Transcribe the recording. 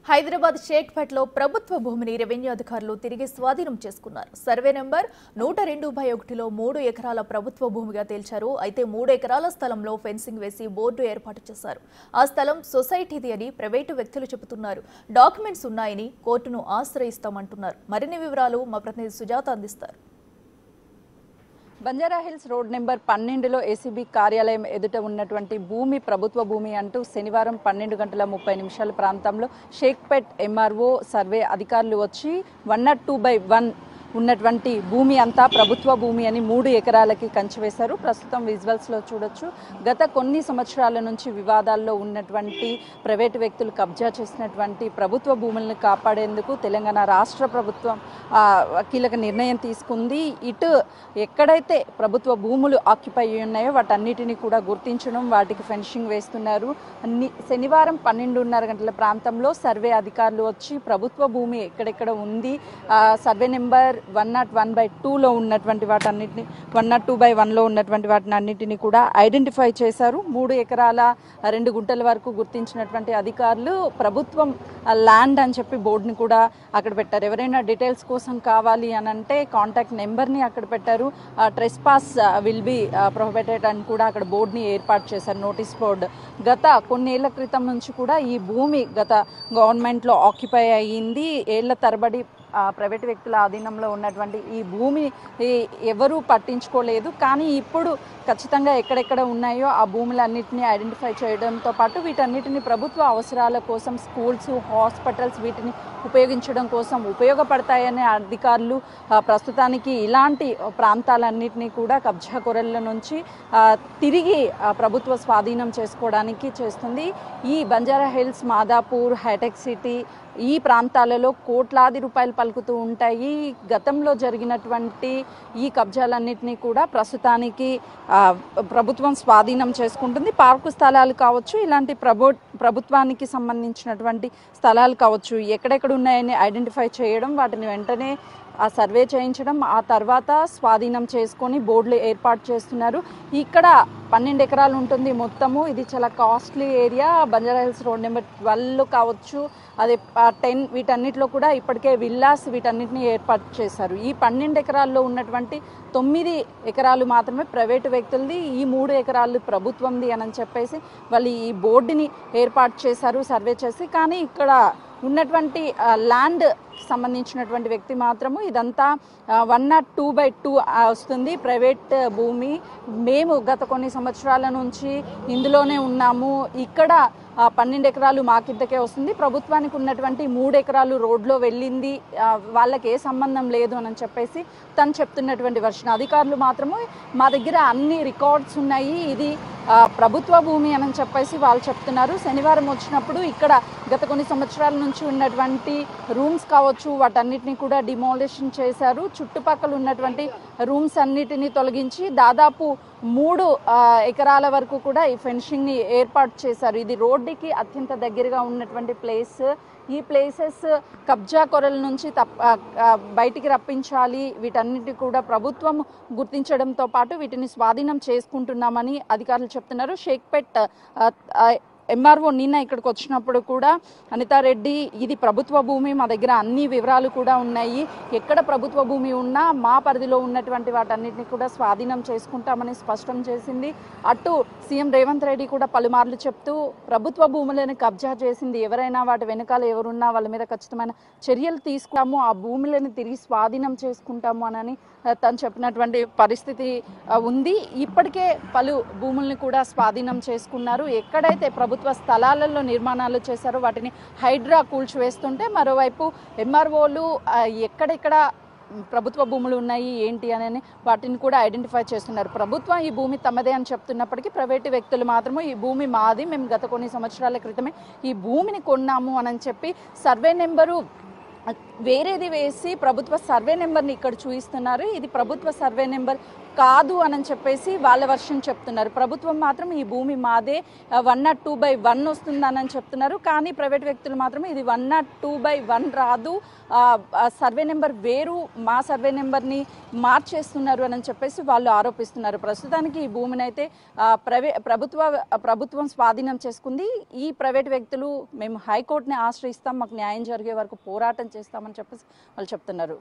హైదరాబాద్ షేక్పేట్లో ప్రభుత్వ భూమిని రెవెన్యూ అధికారులు తిరిగి స్వాధీనం చేసుకున్నారు. సర్వే నెంబర్ 102/1లో 3 ఎకరాల ప్రభుత్వ భూమిగా తేల్చారు. అయితే 3 ఎకరాల స్థలంలో ఫెన్సింగ్ వేసి బోర్డు ఏర్పాటు చేశారు. ఆ స్థలం సొసైటీది అని ప్రైవేటు వ్యక్తులు చెబుతున్నారు. డాక్యుమెంట్స్ ఉన్నాయని కోర్టును ఆశ్రయిస్తామంటున్నారు. మరిన్ని వివరాలు మా ప్రతినిధి సుజాత అందిస్తారు. బంజారాహిల్స్ రోడ్ నెంబర్ 12లో ఏసీబీ కార్యాలయం ఎదుట ఉన్నటువంటి భూమి ప్రభుత్వ భూమి అంటూ శనివారం 12:30 ప్రాంతంలో షేక్పేట్ ఎంఆర్ఓ సర్వే అధికారులు వచ్చి 102/1 ఉన్నటువంటి భూమి అంతా ప్రభుత్వ భూమి అని 3 ఎకరాలకి కంచివేశారు. ప్రస్తుతం విజువల్స్లో చూడొచ్చు. గత కొన్ని సంవత్సరాల నుంచి వివాదాల్లో ఉన్నటువంటి ప్రైవేటు వ్యక్తులు కబ్జా చేసినటువంటి ప్రభుత్వ భూములను కాపాడేందుకు తెలంగాణ రాష్ట్ర ప్రభుత్వం కీలక నిర్ణయం తీసుకుంది. ఇటు ఎక్కడైతే ప్రభుత్వ భూములు ఆక్యుపై ఉన్నాయో వాటన్నిటిని కూడా గుర్తించడం, వాటికి ఫెన్సింగ్ వేస్తున్నారు. శనివారం 12:30 ప్రాంతంలో సర్వే అధికారులు వచ్చి ప్రభుత్వ భూమి ఎక్కడెక్కడ ఉంది, సర్వే నెంబర్ 101/2లో ఉన్నటువంటి వాటన్నిటిని 102/1లో ఉన్నటువంటి వాటిని అన్నిటిని కూడా ఐడెంటిఫై చేశారు. 3 ఎకరాల 2 గుంటల వరకు గుర్తించినటువంటి అధికారులు ప్రభుత్వం ల్యాండ్ అని చెప్పి బోర్డుని కూడా అక్కడ పెట్టారు. ఎవరైనా డీటెయిల్స్ కోసం కావాలి అని అంటే కాంటాక్ట్ నెంబర్ని అక్కడ పెట్టారు. ట్రెస్ పాస్ విల్ బి ప్రొహిబిటెడ్ అని కూడా అక్కడ బోర్డుని ఏర్పాటు చేశారు, నోటీస్ బోర్డు. గత కొన్నేళ్ల క్రితం నుంచి కూడా ఈ భూమి గత గవర్నమెంట్లో ఆక్యుపై అయ్యింది. ఏళ్ల తరబడి ప్రైవేటు వ్యక్తుల ఆధీనంలో ఉన్నటువంటి ఈ భూమి ఎవరూ పట్టించుకోలేదు. కానీ ఇప్పుడు ఖచ్చితంగా ఎక్కడెక్కడ ఉన్నాయో ఆ భూములన్నింటినీ ఐడెంటిఫై చేయడంతో పాటు వీటన్నిటిని ప్రభుత్వ అవసరాల కోసం స్కూల్స్, హాస్పిటల్స్ వీటిని ఉపయోగించడం కోసం ఉపయోగపడతాయనే అధికారులు ప్రస్తుతానికి ఇలాంటి ప్రాంతాలన్నింటినీ కూడా కబ్జా కొరల నుంచి తిరిగి ప్రభుత్వ స్వాధీనం చేసుకోవడానికి చేస్తుంది. ఈ బంజారాహిల్స్, మాదాపూర్, హైటెక్ సిటీ ఈ ప్రాంతాలలో కోట్లాది రూపాయలు పలుకుతూ ఉంటాయి. గతంలో జరిగినటువంటి ఈ కబ్జాలన్నింటినీ కూడా ప్రస్తుతానికి ప్రభుత్వం స్వాధీనం చేసుకుంటుంది. పార్కు స్థలాలు కావచ్చు, ఇలాంటి ప్రభుత్వానికి సంబంధించినటువంటి స్థలాలు కావచ్చు, ఎక్కడెక్కడ ఉన్నాయని ఐడెంటిఫై చేయడం, వాటిని వెంటనే సర్వే చేయించడం, ఆ తర్వాత స్వాధీనం చేసుకొని బోర్డులు ఏర్పాటు చేస్తున్నారు. ఇక్కడ 12 ఎకరాలు ఉంటుంది మొత్తము. ఇది చాలా costly area. Banjara Hills road number 12 కావచ్చు, అదే 10 వీటన్నిటిలో కూడా ఇప్పటికే విల్లాస్ వీటన్నిటిని ఏర్పాటు చేశారు. ఈ 12 ఎకరాల్లో ఉన్నటువంటి 9 ఎకరాలు మాత్రమే ప్రైవేటు వ్యక్తులది, ఈ 3 ఎకరాలు ప్రభుత్వంది అని చెప్పేసి వాళ్ళు ఈ బోర్డుని ఏర్పాటు చేశారు సర్వే చేసి. కానీ ఇక్కడ ఉన్నటువంటి ల్యాండ్ సంబంధించినటువంటి వ్యక్తి మాత్రము ఇదంతా 102/2 వస్తుంది, ప్రైవేట్ భూమి. మేము గత కొన్ని సంవత్సరాల నుంచి ఇందులోనే ఉన్నాము. ఇక్కడ 12 ఎకరాలు మాకిద్దకే వస్తుంది, ప్రభుత్వానికి ఉన్నటువంటి 3 ఎకరాలు రోడ్లో వెళ్ళింది, వాళ్ళకి ఏ సంబంధం లేదు అని చెప్పేసి తను చెప్తున్నటువంటి వర్షన్. అధికారులు మాత్రము మా దగ్గర అన్ని రికార్డ్స్ ఉన్నాయి, ఇది ప్రభుత్వ భూమి అని చెప్పేసి వాళ్ళు చెప్తున్నారు. శనివారం వచ్చినప్పుడు ఇక్కడ గత కొన్ని సంవత్సరాల నుంచి ఉన్నటువంటి రూమ్స్ కావచ్చు వాటన్నిటిని కూడా డిమాలిషన్ చేశారు. చుట్టుపక్కల ఉన్నటువంటి రూమ్స్ అన్నిటిని తొలగించి దాదాపు 3 ఎకరాల వరకు కూడా ఈ ఫెన్సింగ్ని ఏర్పాటు చేశారు. ఇది రోడ్డుకి అత్యంత దగ్గరగా ఉన్నటువంటి ప్లేస్. ఈ ప్లేసెస్ కబ్జా కొరల నుంచి బయటికి రప్పించాలి, వీటన్నిటి కూడా ప్రభుత్వం గుర్తించడంతో పాటు వీటిని స్వాధీనం చేసుకుంటున్నామని అధికారులు చెప్తున్నారు. షేక్పేట్ ఎంఆర్ఓ నిన్న ఇక్కడికి వచ్చినప్పుడు కూడా అనితారెడ్డి, ఇది ప్రభుత్వ భూమి, మా దగ్గర అన్ని వివరాలు కూడా ఉన్నాయి, ఎక్కడ ప్రభుత్వ భూమి ఉన్నా మా పరిధిలో ఉన్నటువంటి వాటన్నిటిని కూడా స్వాధీనం చేసుకుంటామని స్పష్టం చేసింది. అటు సీఎం రేవంత్ రెడ్డి కూడా పలుమార్లు చెప్తూ ప్రభుత్వ భూములను కబ్జా చేసింది ఎవరైనా, వాటి వెనకాల ఎవరున్నా వాళ్ళ మీద ఖచ్చితమైన చర్యలు తీసుకుంటాము, ఆ భూములను తిరిగి స్వాధీనం చేసుకుంటాము అని తను చెప్పినటువంటి పరిస్థితి ఉంది. ఇప్పటికే పలు భూముల్ని కూడా స్వాధీనం చేసుకున్నారు. ఎక్కడైతే ప్రభుత్వ స్థలాలలో నిర్మాణాలు చేశారో వాటిని హైడ్రా కూల్చివేస్తుంటే, మరోవైపు ఎంఆర్ఓలు ఎక్కడెక్కడ ప్రభుత్వ భూములు ఉన్నాయి ఏంటి అని వాటిని కూడా ఐడెంటిఫై చేస్తున్నారు. ప్రభుత్వం ఈ భూమి తమదే అని చెప్తున్నప్పటికీ ప్రైవేటు వ్యక్తులు మాత్రము ఈ భూమి మాది, మేము గత కొన్ని సంవత్సరాల క్రితమే ఈ భూమిని కొన్నాము అని చెప్పి సర్వే నెంబరు వేరేది వేసి ప్రభుత్వ సర్వే నెంబర్ని ఇక్కడ చూపిస్తున్నారు. ఇది ప్రభుత్వ సర్వే నెంబర్ కాదు అని చెప్పేసి వాళ్ళ వర్షన్ చెప్తున్నారు. ప్రభుత్వం మాత్రం ఈ భూమి మాదే 102/1 వస్తుందని చెప్తున్నారు. కానీ ప్రైవేట్ వ్యక్తులు మాత్రం ఇది 102/1 రాదు, సర్వే నెంబర్ వేరు, మా సర్వే నెంబర్ని మార్చేస్తున్నారు అని చెప్పేసి వాళ్ళు ఆరోపిస్తున్నారు. ప్రస్తుతానికి ఈ భూమిని అయితే ప్రభుత్వం స్వాధీనం చేసుకుంది. ఈ ప్రైవేట్ వ్యక్తులు మేము హైకోర్టుని ఆశ్రయిస్తాం, మాకు న్యాయం జరిగే వరకు పోరాటం చేస్తామని చెప్పేసి వాళ్ళు చెప్తున్నారు.